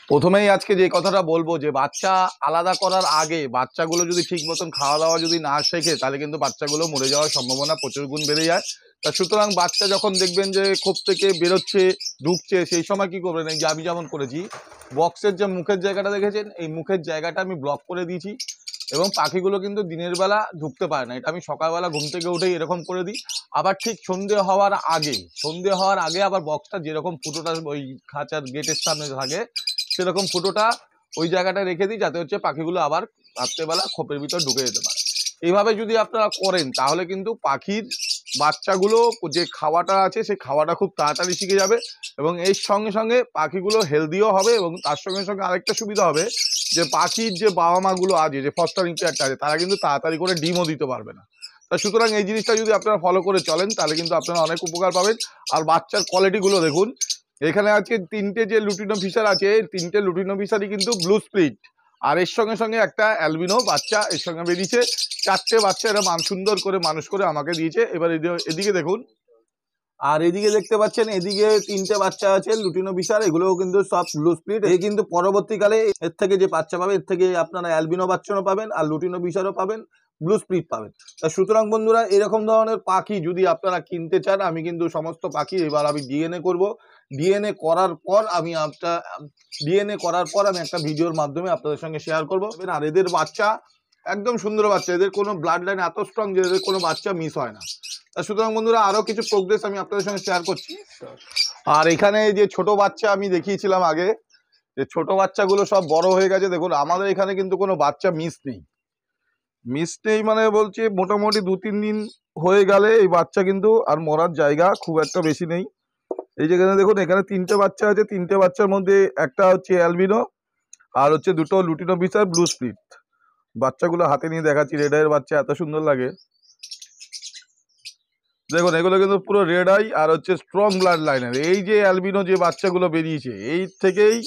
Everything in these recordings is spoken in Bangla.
প্রথমেই আজকে যে কথাটা বলবো যে বাচ্চা আলাদা করার আগে বাচ্চাগুলো যদি ঠিক মতন খাওয়া দাওয়া যদি না শেখে তাহলে কিন্তু বাচ্চাগুলো মরে যাওয়ার সম্ভাবনা প্রচুর গুণ বেড়ে যায়। তা সুতরাং বাচ্চা যখন দেখবেন যে খোপ থেকে বেরোচ্ছে ঢুকছে সেই সময় কি করবেন, এই যে আমি যেমন করেছি বক্সের যে মুখের জায়গাটা দেখেছেন এই মুখের জায়গাটা আমি ব্লক করে দিয়েছি এবং পাখিগুলো কিন্তু দিনের বেলা ঢুকতে পারে না। এটা আমি সকালবেলা ঘুম থেকে উঠেই এরকম করে দিই। আবার ঠিক সন্ধে হওয়ার আগে আবার বক্সটা যেরকম ফুটোটা ওই খাঁচার গেটের সামনে থাকে সেরকম ফুটোটা ওই জায়গাটায় রেখে দিই, যাতে হচ্ছে পাখিগুলো আবার রাত্রেবেলা খোপের ভিতর ঢুকে যেতে পারে। এইভাবে যদি আপনারা করেন তাহলে কিন্তু পাখির বাচ্চাগুলো যে খাওয়াটা আছে সেই খাওয়াটা খুব তাড়াতাড়ি শিখে যাবে এবং এর সঙ্গে সঙ্গে পাখিগুলো হেলদিও হবে এবং তার সঙ্গে সঙ্গে আরেকটা সুবিধা হবে যে পাখির যে বাবা মাগুলো আছে, যে ফস্টারিং কেয়ারটা আছে, তারা কিন্তু তাড়াতাড়ি করে ডিমও দিতে পারবে না। তা সুতরাং এই জিনিসটা যদি আপনারা ফলো করে চলেন তাহলে কিন্তু আপনারা অনেক উপকার পাবেন। আর বাচ্চার কোয়ালিটিগুলো দেখুন, এখানে আজকে তিনটে যে লুটিনো ফিশার আছে তিনটে লুটিনো ফিশারই কিন্তু ব্লু স্প্লিট, আর এর সঙ্গে সঙ্গে একটা অ্যালবিনো বাচ্চা এর সঙ্গে বেরিয়েছে। চারটে বাচ্চা এরা সুন্দর করে মানুষ করে আমাকে দিয়েছে। এবার এদিকে দেখুন, আর এদিকে দেখতে পাচ্ছেন এদিকে তিনটে বাচ্চা আছে লুটিনো ফিশার, এগুলোও কিন্তু সব ব্লু স্প্লিট। এই কিন্তু পরবর্তীকালে এর থেকে যে বাচ্চা পাবে এর থেকে আপনারা অ্যালবিনো বাচ্চাও পাবেন আর লুটিনো ফিশারও পাবেন, ব্লু স্প্লিট পাবেন। তা সুতরাং বন্ধুরা এরকম ধরনের পাখি যদি আপনারা কিনতে চান, আমি কিন্তু সমস্ত পাখি এবার আমি ডিএনএ করব। ডিএনএ করার পর আমি একটা ভিডিওর মাধ্যমে আপনাদের সঙ্গে শেয়ার করব। আর এদের বাচ্চা একদম সুন্দর বাচ্চা, এদের কোনো ব্লাড লাইন এত স্ট্রং যে এদের কোনো বাচ্চা মিস হয় না। সুতরাং বন্ধুরা আরো কিছু প্রোগ্রেস আমি আপনাদের সঙ্গে শেয়ার করছি। আর এখানে যে ছোট বাচ্চা আমি দেখিয়েছিলাম আগে, যে ছোট বাচ্চাগুলো সব বড় হয়ে গেছে। দেখুন আমাদের এখানে কিন্তু কোনো বাচ্চা মিস নেই মানে বলছি মোটামুটি 2-3 দিন হয়ে গেলে এই বাচ্চা কিন্তু আর মরার জায়গা খুব একটা বেশি নেই। এই যেখানে দেখুন এখানে তিনটে বাচ্চা আছে, তিনটে বাচ্চার মধ্যে একটা হচ্ছে অ্যালবিনো আর হচ্ছে দুটো লুটিনো ফিশার ব্লু স্প্লিট। বাচ্চাগুলো হাতে নিয়ে দেখাচ্ছি, রেড আইয়ের বাচ্চা এত সুন্দর লাগে। দেখুন এগুলো কিন্তু পুরো রেড আই আর হচ্ছে স্ট্রং ব্লাড লাইনের। এই যে অ্যালবিনো যে বাচ্চাগুলো বেরিয়েছে এই থেকেই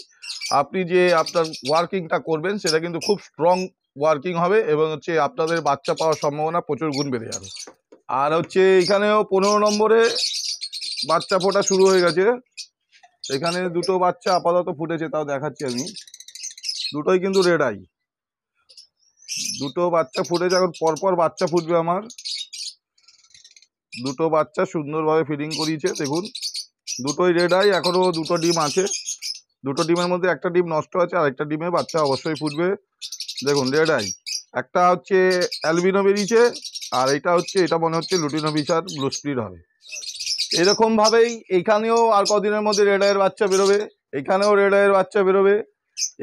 আপনি যে আপনার ওয়ার্কিংটা করবেন সেটা কিন্তু খুব স্ট্রং ওয়ার্কিং হবে এবং হচ্ছে আপনাদের বাচ্চা পাওয়ার সম্ভাবনা প্রচুর গুণ বেড়ে যাবে। আর হচ্ছে এখানেও 15 নম্বরে বাচ্চা ফোটা শুরু হয়ে গেছে। এখানে দুটো বাচ্চা আপাতত ফুটেছে, তাও দেখাচ্ছি আমি। দুটোই কিন্তু রেড আই, দুটো বাচ্চা ফুটেছে। এখন পরপর বাচ্চা ফুটবে আমার। দুটো বাচ্চা সুন্দরভাবে ফিডিং করিয়েছে দেখুন, দুটোই রেড আই। এখনো দুটো ডিম আছে, দুটো ডিমের মধ্যে একটা ডিম নষ্ট আছে আর একটা ডিমে বাচ্চা অবশ্যই ফুটবে। দেখুন রেড আই, একটা হচ্ছে অ্যালবিনো বেরিয়েছে আর এটা মনে হচ্ছে লুটিনো ফিশার ব্লু স্প্লিট হবে। এরকম ভাবেই এখানেও আর কদিনের মধ্যে রেড আইয়ের বাচ্চা বেরোবে, এখানেও রেড আইয়ের বাচ্চা বেরোবে,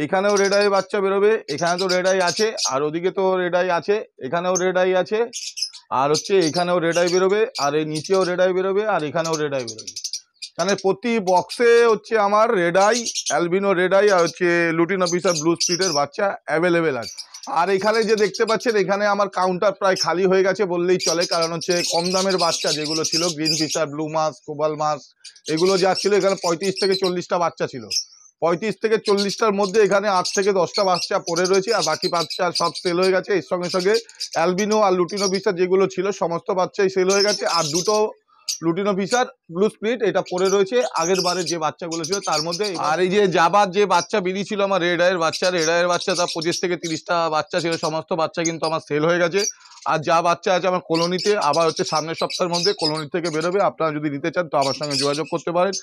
এখানেও রেড আইয়ের বাচ্চা বেরোবে। এখানে তো রেড আই আছে আর ওদিকে তো রেড আই আছে, এখানেও রেড আই আছে আর হচ্ছে এখানেও রেড আই বেরোবে আর এই নিচেও রেড আই বেরোবে আর এখানেও রেড আই বেরোবে। মানে প্রতি বক্সে হচ্ছে আমার red eye, albino red eye আর হচ্ছে লুটিনো ফিশার ব্লু স্প্লিটের বাচ্চা অ্যাভেলেবেল আছে। আর এখানে যে দেখতে পাচ্ছেন এখানে আমার কাউন্টার প্রায় খালি হয়ে গেছে বললেই চলে, কারণ হচ্ছে কম দামের বাচ্চা যেগুলো ছিল গ্রিন ফিশার, ব্লু মাছ, কোবাল মাছ, এগুলো যা ছিল এখানে 35 থেকে 40টা বাচ্চা ছিল। 35 থেকে 40টার মধ্যে এখানে 8 থেকে 10টা বাচ্চা পড়ে রয়েছে আর বাকি বাচ্চা সব সেল হয়ে গেছে। এর সঙ্গে সঙ্গে অ্যালবিনো আর লুটিনো ফিশার যেগুলো ছিল সমস্ত বাচ্চাই সেল হয়ে গেছে আর দুটো লুটিনো ফিশার ব্লু স্প্লিট এটা পড়ে রয়েছে আগের বারের যে বাচ্চাগুলো ছিল তার মধ্যে। আর এই যে জাবার যে বাচ্চা বেরিয়েছিল আমার রেড আইয়ের বাচ্চা তার 25 থেকে 30টা বাচ্চা ছিল, সমস্ত বাচ্চা কিন্তু আমার সেল হয়ে গেছে। আর যা বাচ্চা আছে আমার কলোনিতে আবার হচ্ছে সামনের সপ্তাহের মধ্যে কলোনি থেকে বেরোবে। আপনারা যদি নিতে চান তো আমার সঙ্গে যোগাযোগ করতে পারেন।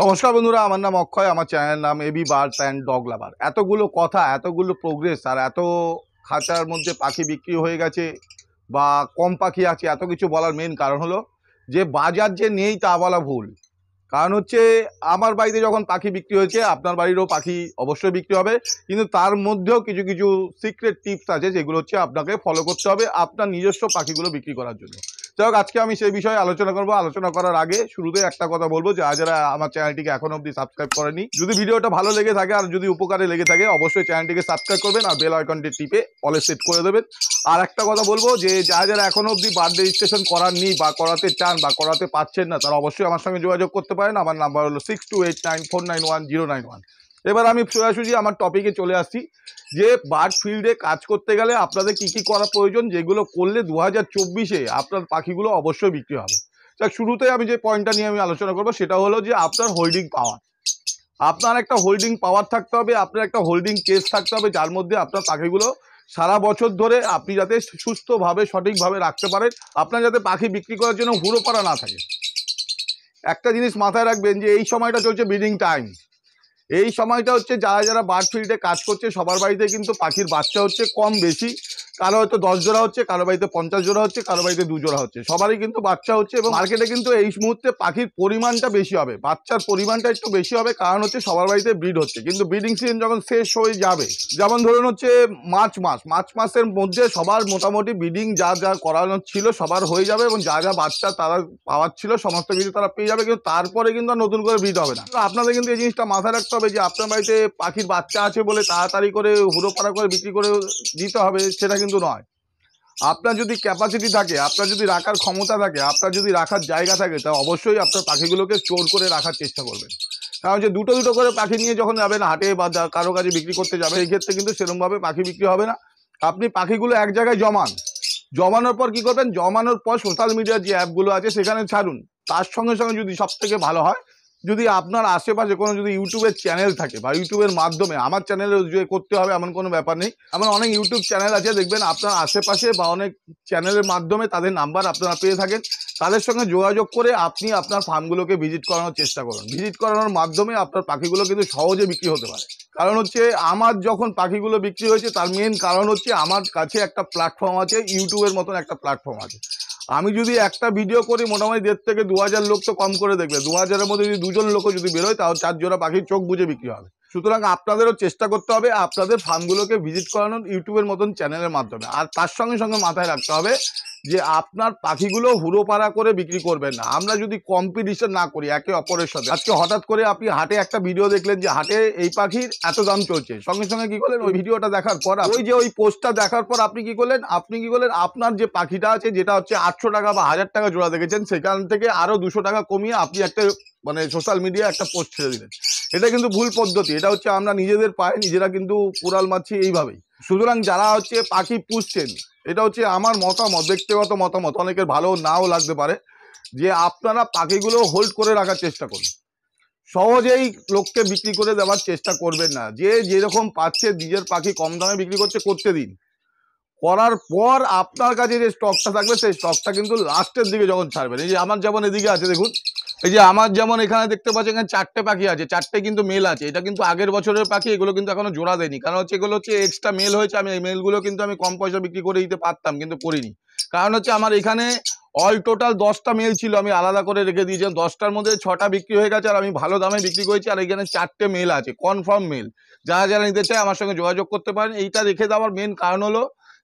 নমস্কার বন্ধুরা, আমার নাম অক্ষয়, আমার চ্যানেলের নাম AB birds and dog lover. এতগুলো কথা, এতগুলো প্রোগ্রেস আর এত খাঁচার মধ্যে পাখি বিক্রি হয়ে গেছে বা কম পাখি আছে, এত কিছু বলার মেন কারণ হলো যে বাজার যে নেই তা বলা ভুল। কারণ হচ্ছে আমার বাড়িতে যখন পাখি বিক্রি হয়েছে আপনার বাড়িরও পাখি অবশ্যই বিক্রি হবে, কিন্তু তার মধ্যেও কিছু কিছু সিক্রেট টিপস আছে যেগুলো হচ্ছে আপনাকে ফলো করতে হবে আপনার নিজস্ব পাখিগুলো বিক্রি করার জন্য। যাই হোক, আজকে আমি সেই বিষয়ে আলোচনা করবো। আলোচনা করার আগে শুরুতে একটা কথা বলবো, যারা আমার চ্যানেলটিকে এখনো অবধি সাবস্ক্রাইব করেনি, যদি ভিডিওটা ভালো লেগে থাকে আর যদি উপকারে লেগে থাকে অবশ্যই চ্যানেলটিকে সাবস্ক্রাইব করবেন আর বেল আইকনটি টিপে অলে সেট করে দেবেন। আর একটা কথা বলবো যে যারা এখনো অবধি বার্থ রেজিস্ট্রেশন করাননি বা করাতে চান বা করাতে পারছেন না তারা অবশ্যই আমার সঙ্গে যোগাযোগ করতে পারেন। আমার নাম্বার হলো 6289491091। এবার আমি সোজাসুজি আমার টপিকে চলে আসছি যে বার্ড ফিল্ডে কাজ করতে গেলে আপনাদের কি কি করা প্রয়োজন, যেগুলো করলে 2024-এ আপনার পাখিগুলো অবশ্যই বিক্রি হবে। যাক, শুরুতে আমি যে পয়েন্টটা নিয়ে আমি আলোচনা করবো সেটা হলো যে আপনার হোল্ডিং পাওয়ার। আপনার একটা হোল্ডিং পাওয়ার থাকতে হবে, আপনার একটা হোল্ডিং কেস থাকতে হবে, যার মধ্যে আপনার পাখিগুলো সারা বছর ধরে আপনি যাতে সুস্থভাবে সঠিকভাবে রাখতে পারেন, আপনার যাতে পাখি বিক্রি করার জন্য হুড়োপাড়া না থাকে। একটা জিনিস মাথায় রাখবেন যে এই সময়টা চলছে ব্রিডিং টাইম। এই সময়টা হচ্ছে যারা যারা বার্ড ফিল্ডে কাজ করছে সবার বাড়িতে কিন্তু পাখির বাচ্চা হচ্ছে কম বেশি, কারো হয়তো 10 জোড়া হচ্ছে, কারো বাড়িতে 50 জোড়া হচ্ছে, কারো বাড়িতে 2 জোড়া হচ্ছে, সবারই কিন্তু বাচ্চা হচ্ছে। এবং মার্কেটে কিন্তু এই মুহূর্তে পাখির পরিমাণটা বেশি হবে, বাচ্চার পরিমাণটা একটু বেশি হবে, কারণ হচ্ছে সবার বাড়িতে ব্রিড হচ্ছে। কিন্তু ব্রিডিং সিজন যখন শেষ হয়ে যাবে, যেমন ধরুন হচ্ছে মার্চ মাসের মধ্যে সবার মোটামুটি ব্রিডিং যা যা করানোর ছিল সবার হয়ে যাবে, এবং যা যা বাচ্চা তারা পাওয়ার ছিল সমস্ত কিছু তারা পেয়ে যাবে, কিন্তু তারপরে কিন্তু আর নতুন করে ব্রিড হবে না। তো আপনাদের কিন্তু এই জিনিসটা মাথায় রাখতে হবে যে আপনার বাড়িতে পাখির বাচ্চা আছে বলে তাড়াতাড়ি করে হুড়োপাড়া করে বিক্রি করে দিতে হবে, সেটা কিন্তু নয়। আপনার যদি ক্যাপাসিটি থাকে, আপনার যদি রাখার ক্ষমতা থাকে, আপনার যদি রাখার জায়গা থাকে, তা অবশ্যই আপনার পাখিগুলোকে স্টোর করে রাখার চেষ্টা করবেন। কারণ যে দুটো দুটো করে পাখি নিয়ে যখন যাবেন হাটে বা কারো কাছে বিক্রি করতে যাবে, এই ক্ষেত্রে কিন্তু সেরকমভাবে পাখি বিক্রি হবে না। আপনি পাখিগুলো এক জায়গায় জমানোর পর কি করবেন, জমানোর পর সোশ্যাল মিডিয়ার যে অ্যাপগুলো আছে সেখানে ছাড়ুন। তার সঙ্গে সঙ্গে যদি সব থেকে ভালো হয়, যদি আপনার আশেপাশে কোনো যদি ইউটিউবের চ্যানেল থাকে বা ইউটিউবের মাধ্যমে, আমার চ্যানেলে যে করতে হবে এমন কোনো ব্যাপার নেই, এমন অনেক ইউটিউব চ্যানেল আছে দেখবেন আপনার আশেপাশে, বা অনেক চ্যানেলের মাধ্যমে তাদের নাম্বার আপনারা পেয়ে থাকেন, তাদের সঙ্গে যোগাযোগ করে আপনি আপনার ফার্মগুলোকে ভিজিট করানোর চেষ্টা করুন। ভিজিট করানোর মাধ্যমে আপনার পাখিগুলো কিন্তু সহজে বিক্রি হতে পারে। কারণ হচ্ছে আমার যখন পাখিগুলো বিক্রি হয়েছে তার মেন কারণ হচ্ছে আমার কাছে একটা প্ল্যাটফর্ম আছে, ইউটিউবের মতন একটা প্ল্যাটফর্ম আছে। আমি যদি একটা ভিডিও করি মোটামুটি 1,500 থেকে 2,000 লোক তো কম করে দেখবে, 2,000-এর মধ্যে যদি 2 জন লোকও যদি বেরোয় তাও 4 জোড়া পাখির চোখ বুঝে বিক্রি হবে। সুতরাং আপনাদেরও চেষ্টা করতে হবে আপনাদের ফার্মগুলোকে ভিজিট করানোর ইউটিউবের মতন চ্যানেলের মাধ্যমে। আর তার সঙ্গে সঙ্গে মাথায় রাখতে হবে যে আপনার পাখিগুলো হুড়োপাড়া করে বিক্রি করবেন না। আমরা যদি কম্পিটিশন না করি একে অপরের সাথে, আজকে হঠাৎ করে আপনি হাটে একটা ভিডিও দেখলেন যে হাটে এই পাখির এত দাম চলছে, সঙ্গে সঙ্গে কি করলেন, ওই ভিডিওটা দেখার পর ওই পোস্টটা দেখার পর আপনি কি করলেন, আপনার যে পাখিটা আছে যেটা হচ্ছে 800 টাকা বা 1000 টাকা জোড়া দেখেছেন, সেখান থেকে আরো 200 টাকা কমিয়ে আপনি একটা সোশ্যাল মিডিয়া একটা পোস্ট ছেড়ে দিলেন। এটা কিন্তু ভুল পদ্ধতি। এটা হচ্ছে আমরা নিজেদের পায়ে নিজেরা কিন্তু কুড়াল মারছি এইভাবেই। সুতরাং যারা হচ্ছে পাখি পুষছেন, এটা হচ্ছে আমার মতামত, ব্যক্তিগত মতামত, অনেকের ভালো নাও লাগতে পারে, যে আপনারা পাখিগুলো হোল্ড করে রাখার চেষ্টা করুন। সহজেই লোককে বিক্রি করে দেওয়ার চেষ্টা করবেন না। যে যেরকম পাচ্ছে নিজের পাখি কম দামে বিক্রি করতে দিন। করার পর আপনার কাছে যে স্টকটা থাকবে সেই স্টকটা কিন্তু লাস্টের দিকে যখন ছাড়বেন, এই যে আমার যেমন এদিকে আছে দেখুন, এই যে আমার যেমন এখানে দেখতে পাচ্ছেন এখানে 4টে পাখি আছে, 4টে কিন্তু মেল আছে। এটা কিন্তু আগের বছরের পাখি, এগুলো কিন্তু এখনো জোড়া দেয়নি, কারণ হচ্ছে এগুলো হচ্ছে এক্সট্রা মেল হয়েছে। আমি এই মেলগুলো কিন্তু আমি কম পয়সা বিক্রি করে দিতে পারতাম, কিন্তু করিনি। কারণ হচ্ছে আমার এখানে অল টোটাল 10টা মেল ছিল, আমি আলাদা করে রেখে দিয়েছিলাম। 10টার মধ্যে 6টা বিক্রি হয়ে গেছে, আর আমি ভালো দামে বিক্রি করেছি। আর এখানে 4টে মেল আছে, কনফার্ম মেল। যারা যারা নিতে চায় আমার সঙ্গে যোগাযোগ করতে পারেন। এইটা রেখে দেওয়ার মেন কারণ হলো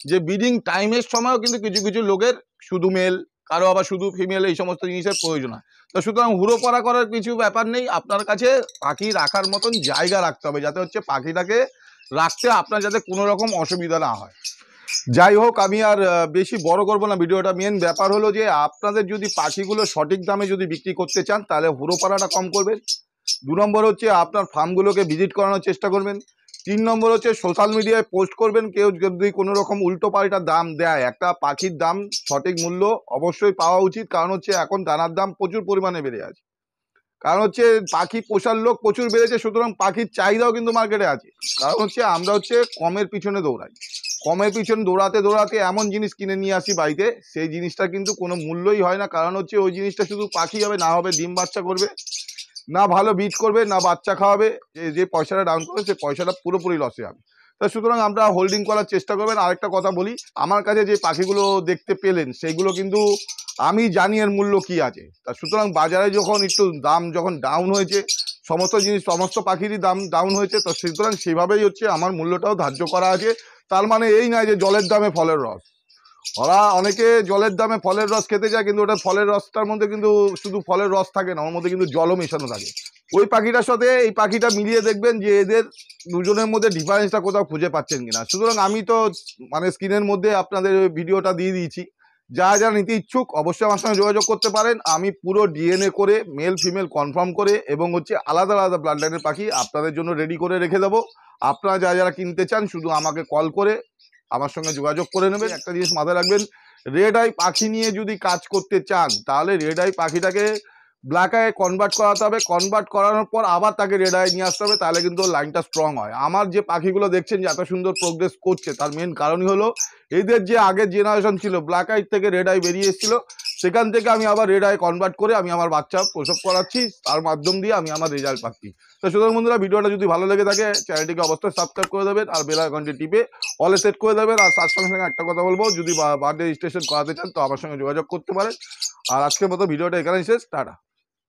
যে ব্রিডিং টাইমের সময়ও কিন্তু কিছু কিছু লোকের শুধু মেল, কারো আবার শুধু ফিমেল, এই সমস্ত জিনিসের প্রয়োজন হয়। তো সুতরাং হুড়োপাড়া করার কিছু ব্যাপার নেই। আপনার কাছে পাখি রাখার মতন জায়গা রাখতে হবে, যাতে হচ্ছে পাখিটাকে রাখতে আপনার যাতে কোনো রকম অসুবিধা না হয়। যাই হোক, আমি আর বেশি বড় করবো না ভিডিওটা। মেন ব্যাপার হলো যে আপনাদের যদি পাখিগুলো সঠিক দামে যদি বিক্রি করতে চান তাহলে হুড়োপাড়াটা কম করবেন। 2 নম্বর হচ্ছে আপনার ফার্মগুলোকে ভিজিট করানোর চেষ্টা করবেন। 3 নম্বর হচ্ছে সোশ্যাল মিডিয়ায় পোস্ট করবেন। কেউ যদি কোনো রকম উল্টো পাল্টা দাম দেয়, একটা পাখির দাম সঠিক মূল্য অবশ্যই পাওয়া উচিত। কারণ হচ্ছে এখন দানার দাম প্রচুর পরিমাণে বেড়ে আছে, কারণ হচ্ছে পাখি পোষার লোক প্রচুর বেড়েছে, সুতরাং পাখির চাহিদাও কিন্তু মার্কেটে আছে। কারণ হচ্ছে আমরা হচ্ছে কমের পিছনে দৌড়াই, কমের পিছনে দৌড়াতে দৌড়াতে এমন জিনিস কিনে নিয়ে আসি বাড়িতে, সেই জিনিসটা কিন্তু কোনো মূল্যই হয় না। কারণ হচ্ছে ওই জিনিসটা শুধু পাখি হবে, না হবে ডিম বাচ্চা করবে, না ভালো বীজ করবে, না বাচ্চা খাওয়াবে। যে পয়সাটা ডাউন করবে সেই পয়সাটা পুরোপুরি লসে যাবে। তা সুতরাং আমরা হোল্ডিং করার চেষ্টা করবেন। আরেকটা কথা বলি, আমার কাছে যে পাখিগুলো দেখতে পেলেন সেইগুলো কিন্তু আমি জানি এর মূল্য কি আছে। তা সুতরাং বাজারে যখন একটু দাম যখন ডাউন হয়েছে, সমস্ত পাখিরই দাম ডাউন হয়েছে, তো সুতরাং সেভাবেই হচ্ছে আমার মূল্যটাও ধার্য করা আছে। তার মানে এই নয় যে জলের দামে ফলের রস। ওরা অনেকে জলের দামে ফলের রস খেতে যায়, কিন্তু ওটা ফলের রসটার মধ্যে কিন্তু শুধু ফলের রস থাকে না, ওর মধ্যে কিন্তু জলও মেশানো থাকে। ওই পাখিটার সাথে এই পাখিটা মিলিয়ে দেখবেন যে এদের দুজনের মধ্যে ডিফারেন্সটা কোথাও খুঁজে পাচ্ছেন কিনা। সুতরাং আমি তো স্ক্রিনের মধ্যে আপনাদের ভিডিওটা দিয়ে দিয়েছি, যারা নিতে ইচ্ছুক অবশ্যই আমার সঙ্গে যোগাযোগ করতে পারেন। আমি পুরো ডিএনএ করে মেল ফিমেল কনফার্ম করে এবং হচ্ছে আলাদা আলাদা ব্লাড লাইনের পাখি আপনাদের জন্য রেডি করে রেখে দেবো। আপনারা যারা কিনতে চান শুধু আমাকে কল করে আমার সঙ্গে যোগাযোগ করে নেবেন। একটা জিনিস মাথায় রাখবেন, রেড আই পাখি নিয়ে যদি কাজ করতে চান তাহলে রেড আই পাখিটাকে ব্ল্যাক আই কনভার্ট করাতে হবে। কনভার্ট করানোর পর আবার তাকে রেড আই নিয়ে আসতে হবে, তাহলে কিন্তু লাইনটা স্ট্রং হয়। আমার যে পাখিগুলো দেখছেন যে এত সুন্দর প্রোগ্রেস করছে তার মেন কারণই হলো এদের যে আগের জেনারেশন ছিল ব্ল্যাক আই থেকে রেড আই বেরিয়ে এসেছিল, সেখান থেকে আমি আবার রেড আই কনভার্ট করে আমি আমার বাচ্চা প্রসব করাচ্ছি, তার মাধ্যম দিয়ে আমি আমার রেজাল্ট পাচ্ছি। তো সুতরাং বন্ধুরা, ভিডিওটা যদি ভালো লেগে থাকে চ্যানেলটিকে অবশ্যই সাবস্ক্রাইব করে দেবেন আর বেল আইকনটি টিপে অলে সেট করে দেবেন। আর তার সঙ্গে সঙ্গে একটা কথা বলবো, যদি বার্থডে রেজিস্ট্রেশন করাতে চান তো আমার সঙ্গে যোগাযোগ করতে পারেন। আর আজকের মতো ভিডিওটা এখানেই শেষ, টাটা।